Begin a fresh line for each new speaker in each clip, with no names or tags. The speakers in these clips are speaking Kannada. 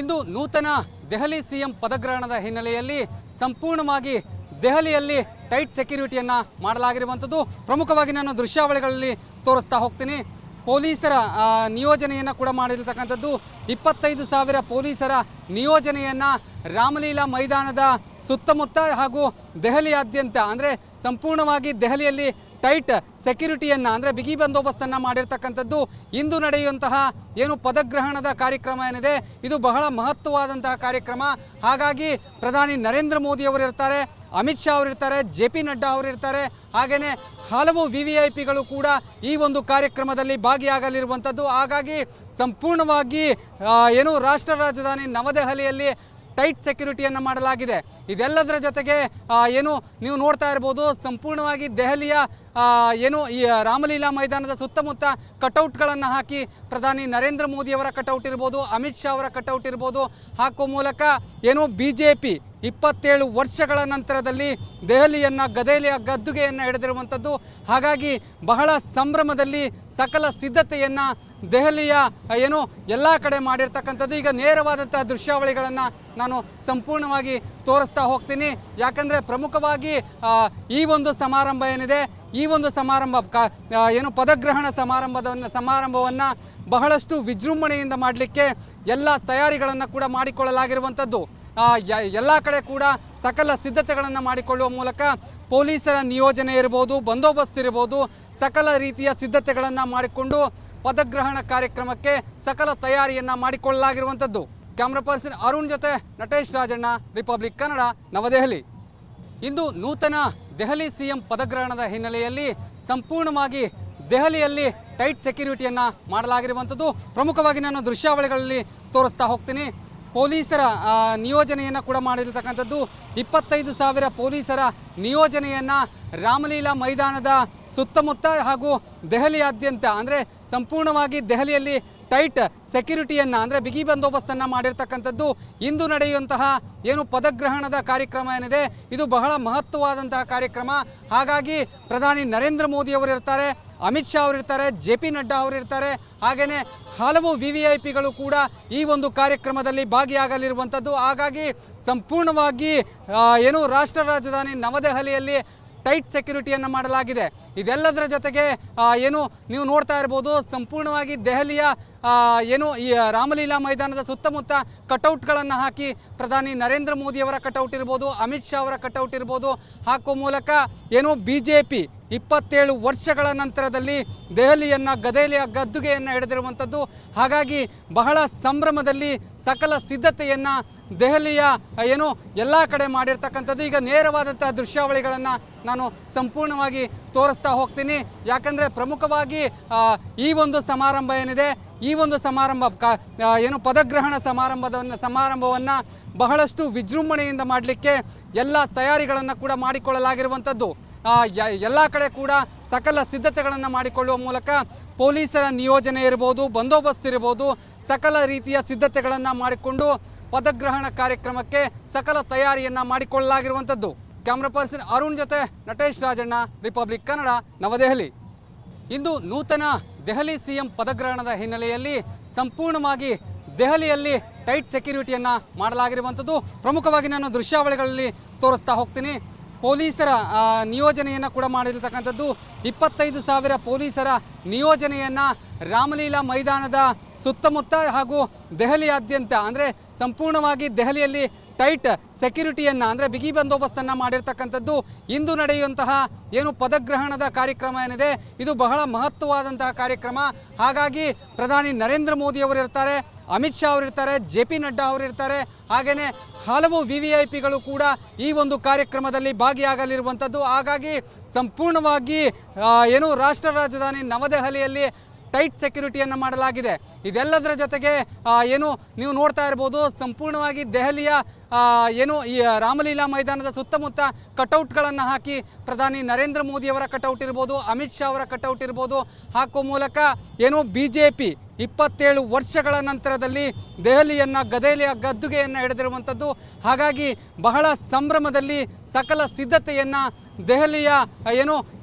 ಇಂದು ನೂತನ ದೆಹಲಿ ಸಿಎಂ ಪದಗ್ರಹಣದ ಹಿನ್ನೆಲೆಯಲ್ಲಿ ಸಂಪೂರ್ಣವಾಗಿ ದೆಹಲಿಯಲ್ಲಿ ಟೈಟ್ ಸೆಕ್ಯೂರಿಟಿಯನ್ನು ಮಾಡಲಾಗಿರುವಂಥದ್ದು. ಪ್ರಮುಖವಾಗಿ ನಾನು ದೃಶ್ಯಾವಳಿಗಳಲ್ಲಿ ತೋರಿಸ್ತಾ ಹೋಗ್ತೀನಿ. ಪೊಲೀಸರ ನಿಯೋಜನೆಯನ್ನು ಕೂಡ ಮಾಡಿರತಕ್ಕಂಥದ್ದು. 25,000 ಪೊಲೀಸರ ನಿಯೋಜನೆಯನ್ನು ರಾಮಲೀಲಾ ಮೈದಾನದ ಸುತ್ತಮುತ್ತ ಹಾಗೂ ದೆಹಲಿಯಾದ್ಯಂತ ಅಂದರೆ ಸಂಪೂರ್ಣವಾಗಿ ದೆಹಲಿಯಲ್ಲಿ ಟೈಟ್ ಸೆಕ್ಯೂರಿಟಿಯನ್ನು ಅಂದರೆ ಬಿಗಿ ಬಂದೋಬಸ್ತನ್ನು ಮಾಡಿರ್ತಕ್ಕಂಥದ್ದು. ಇಂದು ನಡೆಯುವಂತಹ ಏನು ಪದಗ್ರಹಣದ ಕಾರ್ಯಕ್ರಮ ಏನಿದೆ ಇದು ಬಹಳ ಮಹತ್ವವಾದಂತಹ ಕಾರ್ಯಕ್ರಮ. ಹಾಗಾಗಿ ಪ್ರಧಾನಿ ನರೇಂದ್ರ ಮೋದಿ ಅವರು ಇರ್ತಾರೆ, ಅಮಿತ್ ಶಾ ಅವರಿರ್ತಾರೆ, JP ನಡ್ಡಾ ಅವರಿರ್ತಾರೆ, ಹಾಗೆಯೇ ಹಲವು VVIPಗಳು ಕೂಡ ಈ ಒಂದು ಕಾರ್ಯಕ್ರಮದಲ್ಲಿ ಭಾಗಿಯಾಗಲಿರುವಂಥದ್ದು. ಹಾಗಾಗಿ ಸಂಪೂರ್ಣವಾಗಿ ಏನು ರಾಷ್ಟ್ರ ರಾಜಧಾನಿ ನವದೆಹಲಿಯಲ್ಲಿ ಟೈಟ್ ಸೆಕ್ಯೂರಿಟಿಯನ್ನು ಮಾಡಲಾಗಿದೆ. ಇದೆಲ್ಲದರ ಜೊತೆಗೆ ಏನು ನೀವು ನೋಡ್ತಾ ಇರ್ಬೋದು, ಸಂಪೂರ್ಣವಾಗಿ ದೆಹಲಿಯ ಏನು ಈ ರಾಮಲೀಲಾ ಮೈದಾನದ ಸುತ್ತಮುತ್ತ ಕಟೌಟ್ಗಳನ್ನು ಹಾಕಿ ಪ್ರಧಾನಿ ನರೇಂದ್ರ ಮೋದಿಯವರ ಕಟೌಟ್ ಇರ್ಬೋದು, ಅಮಿತ್ ಶಾ ಅವರ ಕಟೌಟ್ ಇರ್ಬೋದು ಹಾಕೋ ಮೂಲಕ ಏನು BJP 27 ವರ್ಷಗಳ ನಂತರದಲ್ಲಿ ದೆಹಲಿಯನ್ನು ಗದ್ದುಗೆಯನ್ನು ಹಿಡಿದಿರುವಂಥದ್ದು. ಹಾಗಾಗಿ ಬಹಳ ಸಂಭ್ರಮದಲ್ಲಿ ಸಕಲ ಸಿದ್ಧತೆಯನ್ನು ದೆಹಲಿಯ ಏನು ಎಲ್ಲ ಕಡೆ ಮಾಡಿರ್ತಕ್ಕಂಥದ್ದು. ಈಗ ನೇರವಾದಂಥ ದೃಶ್ಯಾವಳಿಗಳನ್ನು ನಾನು ಸಂಪೂರ್ಣವಾಗಿ ತೋರಿಸ್ತಾ ಹೋಗ್ತೀನಿ. ಯಾಕಂದರೆ ಪ್ರಮುಖವಾಗಿ ಈ ಒಂದು ಸಮಾರಂಭ ಏನಿದೆ, ಈ ಒಂದು ಸಮಾರಂಭ ಏನು ಪದಗ್ರಹಣ ಸಮಾರಂಭವನ್ನು ಬಹಳಷ್ಟು ವಿಜೃಂಭಣೆಯಿಂದ ಮಾಡಲಿಕ್ಕೆ ಎಲ್ಲ ತಯಾರಿಗಳನ್ನು ಕೂಡ ಮಾಡಿಕೊಳ್ಳಲಾಗಿರುವಂಥದ್ದು. ಎಲ್ಲ ಕಡೆ ಕೂಡ ಸಕಲ ಸಿದ್ಧತೆಗಳನ್ನು ಮಾಡಿಕೊಳ್ಳುವ ಮೂಲಕ ಪೊಲೀಸರ ನಿಯೋಜನೆ ಇರ್ಬೋದು, ಬಂದೋಬಸ್ತ್ ಇರ್ಬೋದು, ಸಕಲ ರೀತಿಯ ಸಿದ್ಧತೆಗಳನ್ನು ಮಾಡಿಕೊಂಡು ಪದಗ್ರಹಣ ಕಾರ್ಯಕ್ರಮಕ್ಕೆ ಸಕಲ ತಯಾರಿಯನ್ನು ಮಾಡಿಕೊಳ್ಳಲಾಗಿರುವಂಥದ್ದು. ಕ್ಯಾಮ್ರಾ ಪರ್ಸನ್ ಅರುಣ್ ಜೊತೆ ನಟೇಶ್ ರಾಜಣ್ಣ, ರಿಪಬ್ಲಿಕ್ ಕನ್ನಡ, ನವದೆಹಲಿ. ಇಂದು ನೂತನ ದೆಹಲಿ ಸಿಎಂ ಪದಗ್ರಹಣದ ಹಿನ್ನೆಲೆಯಲ್ಲಿ ಸಂಪೂರ್ಣವಾಗಿ ದೆಹಲಿಯಲ್ಲಿ ಟೈಟ್ ಸೆಕ್ಯೂರಿಟಿಯನ್ನು ಮಾಡಲಾಗಿರುವಂಥದ್ದು. ಪ್ರಮುಖವಾಗಿ ನಾನು ದೃಶ್ಯಾವಳಿಗಳಲ್ಲಿ ತೋರಿಸ್ತಾ ಹೋಗ್ತೀನಿ. ಪೊಲೀಸರ ನಿಯೋಜನೆಯನ್ನು ಕೂಡ ಮಾಡಿರತಕ್ಕಂಥದ್ದು. 25,000 ಪೊಲೀಸರ ನಿಯೋಜನೆಯನ್ನು ರಾಮಲೀಲಾ ಮೈದಾನದ ಸುತ್ತಮುತ್ತ ಹಾಗೂ ದೆಹಲಿಯಾದ್ಯಂತ ಅಂದರೆ ಸಂಪೂರ್ಣವಾಗಿ ದೆಹಲಿಯಲ್ಲಿ ಟೈಟ್ ಸೆಕ್ಯೂರಿಟಿಯನ್ನು ಅಂದರೆ ಬಿಗಿ ಬಂದೋಬಸ್ತನ್ನು ಮಾಡಿರ್ತಕ್ಕಂಥದ್ದು. ಇಂದು ನಡೆಯುವಂತಹ ಏನು ಪದಗ್ರಹಣದ ಕಾರ್ಯಕ್ರಮ ಏನಿದೆ ಇದು ಬಹಳ ಮಹತ್ವವಾದಂತಹ ಕಾರ್ಯಕ್ರಮ. ಹಾಗಾಗಿ ಪ್ರಧಾನಿ ನರೇಂದ್ರ ಮೋದಿ ಅವರು ಇರ್ತಾರೆ, ಅಮಿತ್ ಶಾ ಅವರಿರ್ತಾರೆ, JP ನಡ್ಡಾ ಅವರಿರ್ತಾರೆ, ಹಾಗೆಯೇ ಹಲವು VVIPಗಳು ಕೂಡ ಈ ಒಂದು ಕಾರ್ಯಕ್ರಮದಲ್ಲಿ ಭಾಗಿಯಾಗಲಿರುವಂಥದ್ದು. ಹಾಗಾಗಿ ಸಂಪೂರ್ಣವಾಗಿ ಏನು ರಾಷ್ಟ್ರ ರಾಜಧಾನಿ ನವದೆಹಲಿಯಲ್ಲಿ ಟೈಟ್ ಸೆಕ್ಯೂರಿಟಿಯನ್ನು ಮಾಡಲಾಗಿದೆ. ಇದೆಲ್ಲದರ ಜೊತೆಗೆ ಏನು ನೀವು ನೋಡ್ತಾ ಇರ್ಬೋದು, ಸಂಪೂರ್ಣವಾಗಿ ದೆಹಲಿಯ ಏನು ಈ ರಾಮಲೀಲಾ ಮೈದಾನದ ಸುತ್ತಮುತ್ತ ಕಟೌಟ್ಗಳನ್ನು ಹಾಕಿ ಪ್ರಧಾನಿ ನರೇಂದ್ರ ಮೋದಿಯವರ ಕಟೌಟ್ ಇರ್ಬೋದು, ಅಮಿತ್ ಶಾ ಅವರ ಕಟೌಟ್ ಇರ್ಬೋದು ಹಾಕೋ ಮೂಲಕ ಏನು BJP 27 ವರ್ಷಗಳ ನಂತರದಲ್ಲಿ ದೆಹಲಿಯನ್ನು ಗದ್ದುಗೆಯನ್ನು ಹಿಡಿದಿರುವಂಥದ್ದು. ಹಾಗಾಗಿ ಬಹಳ ಸಂಭ್ರಮದಲ್ಲಿ ಸಕಲ ಸಿದ್ಧತೆಯನ್ನು ದೆಹಲಿಯ ಏನು ಎಲ್ಲ ಕಡೆ ಮಾಡಿರ್ತಕ್ಕಂಥದ್ದು. ಈಗ ನೇರವಾದಂಥ ದೃಶ್ಯಾವಳಿಗಳನ್ನು ನಾನು ಸಂಪೂರ್ಣವಾಗಿ ತೋರಿಸ್ತಾ ಹೋಗ್ತೀನಿ. ಯಾಕಂದರೆ ಪ್ರಮುಖವಾಗಿ ಈ ಒಂದು ಸಮಾರಂಭ ಏನಿದೆ, ಈ ಒಂದು ಸಮಾರಂಭ ಏನು ಪದಗ್ರಹಣ ಸಮಾರಂಭವನ್ನು ಬಹಳಷ್ಟು ವಿಜೃಂಭಣೆಯಿಂದ ಮಾಡಲಿಕ್ಕೆ ಎಲ್ಲ ತಯಾರಿಗಳನ್ನು ಕೂಡ ಮಾಡಿಕೊಳ್ಳಲಾಗಿರುವಂಥದ್ದು. ಎಲ್ಲ ಕಡೆ ಕೂಡ ಸಕಲ ಸಿದ್ಧತೆಗಳನ್ನು ಮಾಡಿಕೊಳ್ಳುವ ಮೂಲಕ ಪೊಲೀಸರ ನಿಯೋಜನೆ ಇರ್ಬೋದು, ಬಂದೋಬಸ್ತ್ ಇರ್ಬೋದು, ಸಕಲ ರೀತಿಯ ಸಿದ್ಧತೆಗಳನ್ನು ಮಾಡಿಕೊಂಡು ಪದಗ್ರಹಣ ಕಾರ್ಯಕ್ರಮಕ್ಕೆ ಸಕಲ ತಯಾರಿಯನ್ನು ಮಾಡಿಕೊಳ್ಳಲಾಗಿರುವಂಥದ್ದು. ಕ್ಯಾಮ್ರಾ ಪರ್ಸನ್ ಅರುಣ್ ಜೊತೆ ನಟೇಶ್ ರಾಜಣ್ಣ, ರಿಪಬ್ಲಿಕ್ ಕನ್ನಡ, ನವದೆಹಲಿ. ಇಂದು ನೂತನ ದೆಹಲಿ ಸಿಎಂ ಪದಗ್ರಹಣದ ಹಿನ್ನೆಲೆಯಲ್ಲಿ ಸಂಪೂರ್ಣವಾಗಿ ದೆಹಲಿಯಲ್ಲಿ ಟೈಟ್ ಸೆಕ್ಯೂರಿಟಿಯನ್ನು ಮಾಡಲಾಗಿರುವಂಥದ್ದು. ಪ್ರಮುಖವಾಗಿ ನಾನು ದೃಶ್ಯಾವಳಿಗಳಲ್ಲಿ ತೋರಿಸ್ತಾ ಹೋಗ್ತೀನಿ. ಪೊಲೀಸರ ನಿಯೋಜನೆಯನ್ನು ಕೂಡ ಮಾಡಿರತಕ್ಕಂಥದ್ದು. 25,000 ಪೊಲೀಸರ ನಿಯೋಜನೆಯನ್ನು ರಾಮಲೀಲಾ ಮೈದಾನದ ಸುತ್ತಮುತ್ತ ಹಾಗೂ ದೆಹಲಿಯಾದ್ಯಂತ ಅಂದರೆ ಸಂಪೂರ್ಣವಾಗಿ ದೆಹಲಿಯಲ್ಲಿ ಟೈಟ್ ಸೆಕ್ಯೂರಿಟಿಯನ್ನು ಅಂದರೆ ಬಿಗಿ ಬಂದೋಬಸ್ತನ್ನು ಮಾಡಿರ್ತಕ್ಕಂಥದ್ದು. ಇಂದು ನಡೆಯುವಂತಹ ಏನು ಪದಗ್ರಹಣದ ಕಾರ್ಯಕ್ರಮ ಏನಿದೆ ಇದು ಬಹಳ ಮಹತ್ವವಾದಂತಹ ಕಾರ್ಯಕ್ರಮ. ಹಾಗಾಗಿ ಪ್ರಧಾನಿ ನರೇಂದ್ರ ಮೋದಿ ಅವರು ಇರ್ತಾರೆ, ಅಮಿತ್ ಶಾ ಅವರಿರ್ತಾರೆ, JP ನಡ್ಡಾ ಅವರಿರ್ತಾರೆ, ಹಾಗೆಯೇ ಹಲವು VVIPಗಳು ಕೂಡ ಈ ಒಂದು ಕಾರ್ಯಕ್ರಮದಲ್ಲಿ ಭಾಗಿಯಾಗಲಿರುವಂಥದ್ದು. ಹಾಗಾಗಿ ಸಂಪೂರ್ಣವಾಗಿ ಏನು ರಾಷ್ಟ್ರ ರಾಜಧಾನಿ ನವದೆಹಲಿಯಲ್ಲಿ ಟೈಟ್ ಸೆಕ್ಯೂರಿಟಿಯನ್ನು ಮಾಡಲಾಗಿದೆ. ಇದೆಲ್ಲದರ ಜೊತೆಗೆ ಏನು ನೀವು ನೋಡ್ತಾ ಇರ್ಬೋದು, ಸಂಪೂರ್ಣವಾಗಿ ದೆಹಲಿಯ ಏನು ಈ ರಾಮಲೀಲಾ ಮೈದಾನದ ಸುತ್ತಮುತ್ತ ಕಟೌಟ್ಗಳನ್ನು ಹಾಕಿ ಪ್ರಧಾನಿ ನರೇಂದ್ರ ಮೋದಿಯವರ ಕಟೌಟ್ ಇರ್ಬೋದು, ಅಮಿತ್ ಶಾ ಅವರ ಕಟೌಟ್ ಇರ್ಬೋದು ಹಾಕೋ ಮೂಲಕ ಏನು BJP 27 ವರ್ಷಗಳ ನಂತರದಲ್ಲಿ ದೆಹಲಿಯನ್ನು ಗದ್ದುಗೆಯನ್ನು ಹಿಡಿದಿರುವಂಥದ್ದು. ಹಾಗಾಗಿ ಬಹಳ ಸಂಭ್ರಮದಲ್ಲಿ ಸಕಲ ಸಿದ್ಧತೆಯನ್ನು ದೆಹಲಿಯ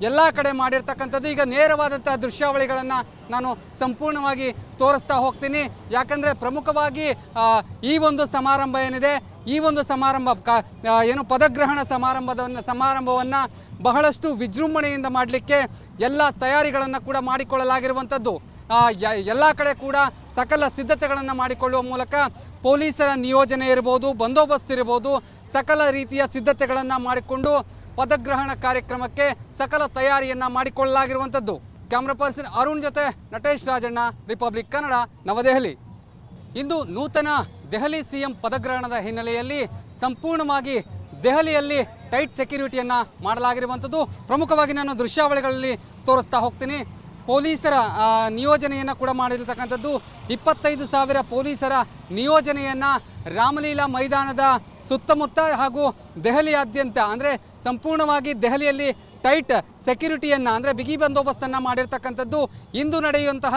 ಎಲ್ಲ ಕಡೆ ಮಾಡಿರ್ತಕ್ಕಂಥದ್ದು. ಈಗ ನೇರವಾದಂಥ ದೃಶ್ಯಾವಳಿಗಳನ್ನು ನಾನು ಸಂಪೂರ್ಣವಾಗಿ ತೋರಿಸ್ತಾ ಹೋಗ್ತೀನಿ. ಯಾಕಂದರೆ ಪ್ರಮುಖವಾಗಿ ಈ ಒಂದು ಸಮಾರಂಭ ಏನಿದೆ, ಈ ಒಂದು ಸಮಾರಂಭ ಪದಗ್ರಹಣ ಸಮಾರಂಭವನ್ನು ಬಹಳಷ್ಟು ವಿಜೃಂಭಣೆಯಿಂದ ಮಾಡಲಿಕ್ಕೆ ಎಲ್ಲ ತಯಾರಿಗಳನ್ನು ಕೂಡ ಮಾಡಿಕೊಳ್ಳಲಾಗಿರುವಂಥದ್ದು. ಎಲ್ಲ ಕಡೆ ಕೂಡ ಸಕಲ ಸಿದ್ಧತೆಗಳನ್ನು ಮಾಡಿಕೊಳ್ಳುವ ಮೂಲಕ ಪೊಲೀಸರ ನಿಯೋಜನೆ ಇರ್ಬೋದು, ಬಂದೋಬಸ್ತ್ ಇರ್ಬೋದು, ಸಕಲ ರೀತಿಯ ಸಿದ್ಧತೆಗಳನ್ನು ಮಾಡಿಕೊಂಡು ಪದಗ್ರಹಣ ಕಾರ್ಯಕ್ರಮಕ್ಕೆ ಸಕಲ ತಯಾರಿಯನ್ನು ಮಾಡಿಕೊಳ್ಳಲಾಗಿರುವಂಥದ್ದು. ಕ್ಯಾಮ್ರಾ ಪರ್ಸನ್ ಅರುಣ್ ಜೊತೆ ನಟೇಶ್ ರಾಜಣ್ಣ, ರಿಪಬ್ಲಿಕ್ ಕನ್ನಡ, ನವದೆಹಲಿ. ಇಂದು ನೂತನ ದೆಹಲಿ ಸಿಎಂ ಪದಗ್ರಹಣದ ಹಿನ್ನೆಲೆಯಲ್ಲಿ ಸಂಪೂರ್ಣವಾಗಿ ದೆಹಲಿಯಲ್ಲಿ ಟೈಟ್ ಸೆಕ್ಯೂರಿಟಿಯನ್ನು ಮಾಡಲಾಗಿರುವಂಥದ್ದು. ಪ್ರಮುಖವಾಗಿ ನಾನು ದೃಶ್ಯಾವಳಿಗಳಲ್ಲಿ ತೋರಿಸ್ತಾ ಹೋಗ್ತೀನಿ. ಪೊಲೀಸರ ನಿಯೋಜನೆಯನ್ನು ಕೂಡ ಮಾಡಿರ್ತಕ್ಕಂಥದ್ದು. 25,000 ಪೊಲೀಸರ ನಿಯೋಜನೆಯನ್ನು ರಾಮಲೀಲಾ ಮೈದಾನದ ಸುತ್ತಮುತ್ತ ಹಾಗೂ ದೆಹಲಿಯಾದ್ಯಂತ ಅಂದರೆ ಸಂಪೂರ್ಣವಾಗಿ ದೆಹಲಿಯಲ್ಲಿ ಟೈಟ್ ಸೆಕ್ಯೂರಿಟಿಯನ್ನು ಅಂದರೆ ಬಿಗಿ ಬಂದೋಬಸ್ತನ್ನು ಮಾಡಿರ್ತಕ್ಕಂಥದ್ದು. ಇಂದು ನಡೆಯುವಂತಹ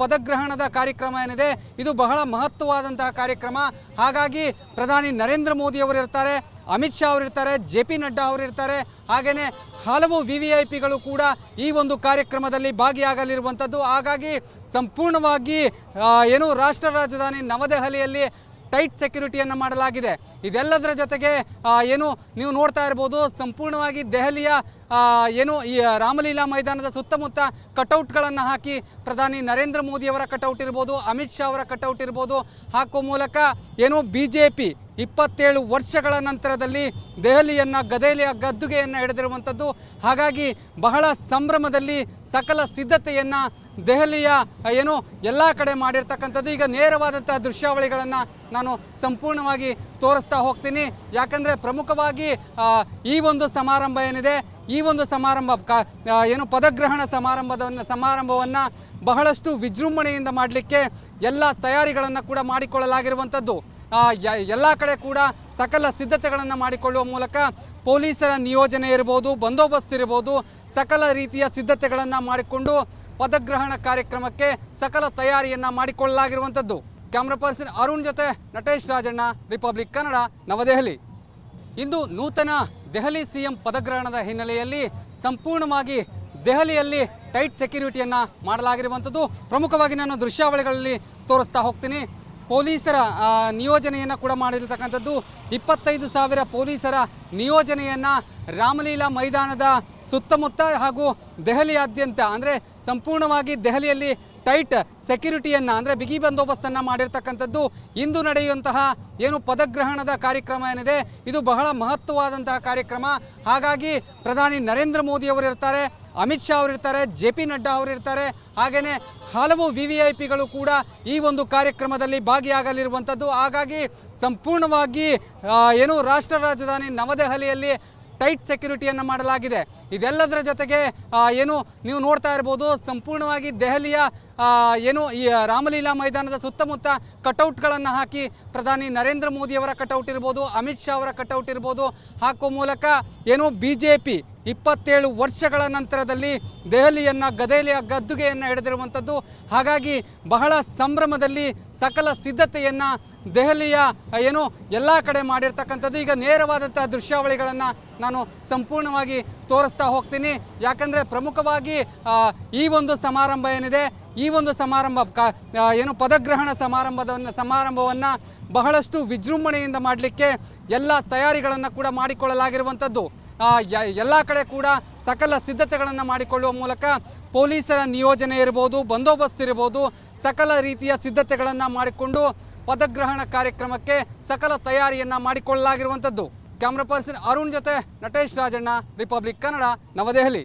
ಪದಗ್ರಹಣದ ಕಾರ್ಯಕ್ರಮ ಏನಿದೆ, ಇದು ಬಹಳ ಮಹತ್ವವಾದಂತಹ ಕಾರ್ಯಕ್ರಮ. ಹಾಗಾಗಿ ಪ್ರಧಾನಿ ನರೇಂದ್ರ ಮೋದಿ ಅವರು ಇರ್ತಾರೆ, ಅಮಿತ್ ಶಾ ಅವರಿರ್ತಾರೆ, JP ನಡ್ಡಾ ಅವರಿರ್ತಾರೆ, ಹಾಗೆಯೇ ಹಲವು VVIPಗಳು ಕೂಡ ಈ ಒಂದು ಕಾರ್ಯಕ್ರಮದಲ್ಲಿ ಭಾಗಿಯಾಗಲಿರುವಂಥದ್ದು. ಹಾಗಾಗಿ ಸಂಪೂರ್ಣವಾಗಿ ರಾಷ್ಟ್ರ ರಾಜಧಾನಿ ನವದೆಹಲಿಯಲ್ಲಿ ಟೈಟ್ ಸೆಕ್ಯೂರಿಟಿಯನ್ನು ಮಾಡಲಾಗಿದೆ. ಇದೆಲ್ಲದರ ಜೊತೆಗೆ ನೀವು ನೋಡ್ತಾ ಇರ್ಬೋದು, ಸಂಪೂರ್ಣವಾಗಿ ದೆಹಲಿಯ ಈ ರಾಮಲೀಲಾ ಮೈದಾನದ ಸುತ್ತಮುತ್ತ ಕಟೌಟ್ಗಳನ್ನು ಹಾಕಿ ಪ್ರಧಾನಿ ನರೇಂದ್ರ ಮೋದಿಯವರ ಕಟೌಟ್ ಇರ್ಬೋದು, ಅಮಿತ್ ಶಾ ಅವರ ಕಟೌಟ್ ಇರ್ಬೋದು ಹಾಕುವ ಮೂಲಕ BJP 27 ವರ್ಷಗಳ ನಂತರದಲ್ಲಿ ದೆಹಲಿಯನ್ನು ಗದ್ದುಗೆಯನ್ನು ಹಿಡಿದಿರುವಂಥದ್ದು. ಹಾಗಾಗಿ ಬಹಳ ಸಂಭ್ರಮದಲ್ಲಿ ಸಕಲ ಸಿದ್ಧತೆಯನ್ನು ದೆಹಲಿಯ ಎಲ್ಲ ಕಡೆ ಮಾಡಿರ್ತಕ್ಕಂಥದ್ದು. ಈಗ ನೇರವಾದಂಥ ದೃಶ್ಯಾವಳಿಗಳನ್ನು ನಾನು ಸಂಪೂರ್ಣವಾಗಿ ತೋರಿಸ್ತಾ ಹೋಗ್ತೀನಿ. ಯಾಕಂದರೆ ಪ್ರಮುಖವಾಗಿ ಈ ಒಂದು ಸಮಾರಂಭ ಏನಿದೆ, ಈ ಒಂದು ಸಮಾರಂಭ ಪದಗ್ರಹಣ ಸಮಾರಂಭವನ್ನು ಬಹಳಷ್ಟು ವಿಜೃಂಭಣೆಯಿಂದ ಮಾಡಲಿಕ್ಕೆ ಎಲ್ಲ ತಯಾರಿಗಳನ್ನು ಕೂಡ ಮಾಡಿಕೊಳ್ಳಲಾಗಿರುವಂಥದ್ದು. ಎಲ್ಲ ಕಡೆ ಕೂಡ ಸಕಲ ಸಿದ್ಧತೆಗಳನ್ನು ಮಾಡಿಕೊಳ್ಳುವ ಮೂಲಕ ಪೊಲೀಸರ ನಿಯೋಜನೆ ಇರ್ಬೋದು, ಬಂದೋಬಸ್ತ್ ಇರ್ಬೋದು, ಸಕಲ ರೀತಿಯ ಸಿದ್ಧತೆಗಳನ್ನು ಮಾಡಿಕೊಂಡು ಪದಗ್ರಹಣ ಕಾರ್ಯಕ್ರಮಕ್ಕೆ ಸಕಲ ತಯಾರಿಯನ್ನು ಮಾಡಿಕೊಳ್ಳಲಾಗಿರುವಂಥದ್ದು. ಕ್ಯಾಮ್ರಾ ಪರ್ಸನ್ ಅರುಣ್ ಜೊತೆ ನಟೇಶ್ ರಾಜಣ್ಣ, ರಿಪಬ್ಲಿಕ್ ಕನ್ನಡ, ನವದೆಹಲಿ. ಇಂದು ನೂತನ ದೆಹಲಿ ಸಿಎಂ ಪದಗ್ರಹಣದ ಹಿನ್ನೆಲೆಯಲ್ಲಿ ಸಂಪೂರ್ಣವಾಗಿ ದೆಹಲಿಯಲ್ಲಿ ಟೈಟ್ ಸೆಕ್ಯೂರಿಟಿಯನ್ನು ಮಾಡಲಾಗಿರುವಂಥದ್ದು. ಪ್ರಮುಖವಾಗಿ ನಾನು ದೃಶ್ಯಾವಳಿಗಳಲ್ಲಿ ತೋರಿಸ್ತಾ ಹೋಗ್ತೀನಿ. ಪೊಲೀಸರ ನಿಯೋಜನೆಯನ್ನು ಕೂಡ ಮಾಡಿರ್ತಕ್ಕಂಥದ್ದು. 25,000 ಪೊಲೀಸರ ನಿಯೋಜನೆಯನ್ನು ರಾಮಲೀಲಾ ಮೈದಾನದ ಸುತ್ತಮುತ್ತ ಹಾಗೂ ದೆಹಲಿಯಾದ್ಯಂತ ಅಂದರೆ ಸಂಪೂರ್ಣವಾಗಿ ದೆಹಲಿಯಲ್ಲಿ ಟೈಟ್ ಸೆಕ್ಯೂರಿಟಿಯನ್ನು ಅಂದರೆ ಬಿಗಿ ಬಂದೋಬಸ್ತನ್ನು ಮಾಡಿರ್ತಕ್ಕಂಥದ್ದು. ಇಂದು ನಡೆಯುವಂತಹ ಪದಗ್ರಹಣದ ಕಾರ್ಯಕ್ರಮ ಏನಿದೆ, ಇದು ಬಹಳ ಮಹತ್ವವಾದಂತಹ ಕಾರ್ಯಕ್ರಮ. ಹಾಗಾಗಿ ಪ್ರಧಾನಿ ನರೇಂದ್ರ ಮೋದಿ ಅವರು ಇರ್ತಾರೆ, ಅಮಿತ್ ಶಾ ಅವರಿರ್ತಾರೆ, JP ನಡ್ಡಾ ಅವರಿರ್ತಾರೆ, ಹಾಗೆಯೇ ಹಲವು VVIPಗಳು ಕೂಡ ಈ ಒಂದು ಕಾರ್ಯಕ್ರಮದಲ್ಲಿ ಭಾಗಿಯಾಗಲಿರುವಂಥದ್ದು. ಹಾಗಾಗಿ ಸಂಪೂರ್ಣವಾಗಿ ರಾಷ್ಟ್ರ ರಾಜಧಾನಿ ನವದೆಹಲಿಯಲ್ಲಿ ಟೈಟ್ ಸೆಕ್ಯೂರಿಟಿಯನ್ನು ಮಾಡಲಾಗಿದೆ. ಇದೆಲ್ಲದರ ಜೊತೆಗೆ ನೀವು ನೋಡ್ತಾ ಇರ್ಬೋದು, ಸಂಪೂರ್ಣವಾಗಿ ದೆಹಲಿಯ ಈ ರಾಮಲೀಲಾ ಮೈದಾನದ ಸುತ್ತಮುತ್ತ ಕಟೌಟ್ಗಳನ್ನು ಹಾಕಿ ಪ್ರಧಾನಿ ನರೇಂದ್ರ ಮೋದಿಯವರ ಕಟೌಟ್ ಇರ್ಬೋದು, ಅಮಿತ್ ಶಾ ಅವರ ಕಟೌಟ್ ಇರ್ಬೋದು ಹಾಕುವ ಮೂಲಕ BJP 27 ವರ್ಷಗಳ ನಂತರದಲ್ಲಿ ದೆಹಲಿಯನ್ನು ಗದ್ದುಗೆಯನ್ನು ಹಿಡಿದಿರುವಂಥದ್ದು. ಹಾಗಾಗಿ ಬಹಳ ಸಂಭ್ರಮದಲ್ಲಿ ಸಕಲ ಸಿದ್ಧತೆಯನ್ನು ದೆಹಲಿಯ ಎಲ್ಲ ಕಡೆ ಮಾಡಿರ್ತಕ್ಕಂಥದ್ದು. ಈಗ ನೇರವಾದಂಥ ದೃಶ್ಯಾವಳಿಗಳನ್ನು ನಾನು ಸಂಪೂರ್ಣವಾಗಿ ತೋರಿಸ್ತಾ ಹೋಗ್ತೀನಿ. ಯಾಕಂದರೆ ಪ್ರಮುಖವಾಗಿ ಈ ಒಂದು ಸಮಾರಂಭ ಏನಿದೆ, ಈ ಒಂದು ಸಮಾರಂಭ ಪದಗ್ರಹಣ ಸಮಾರಂಭವನ್ನು ಬಹಳಷ್ಟು ವಿಜೃಂಭಣೆಯಿಂದ ಮಾಡಲಿಕ್ಕೆ ಎಲ್ಲ ತಯಾರಿಗಳನ್ನು ಕೂಡ ಮಾಡಿಕೊಳ್ಳಲಾಗಿರುವಂಥದ್ದು. ಎಲ್ಲ ಕಡೆ ಕೂಡ ಸಕಲ ಸಿದ್ಧತೆಗಳನ್ನು ಮಾಡಿಕೊಳ್ಳುವ ಮೂಲಕ ಪೊಲೀಸರ ನಿಯೋಜನೆ ಇರ್ಬೋದು, ಬಂದೋಬಸ್ತ್ ಇರ್ಬೋದು, ಸಕಲ ರೀತಿಯ ಸಿದ್ಧತೆಗಳನ್ನು ಮಾಡಿಕೊಂಡು ಪದಗ್ರಹಣ ಕಾರ್ಯಕ್ರಮಕ್ಕೆ ಸಕಲ ತಯಾರಿಯನ್ನು ಮಾಡಿಕೊಳ್ಳಲಾಗಿರುವಂಥದ್ದು. ಕ್ಯಾಮ್ರಾ ಪರ್ಸನ್ ಅರುಣ್ ಜೊತೆ ನಟೇಶ್ ರಾಜಣ್ಣ, ರಿಪಬ್ಲಿಕ್ ಕನ್ನಡ, ನವದೆಹಲಿ.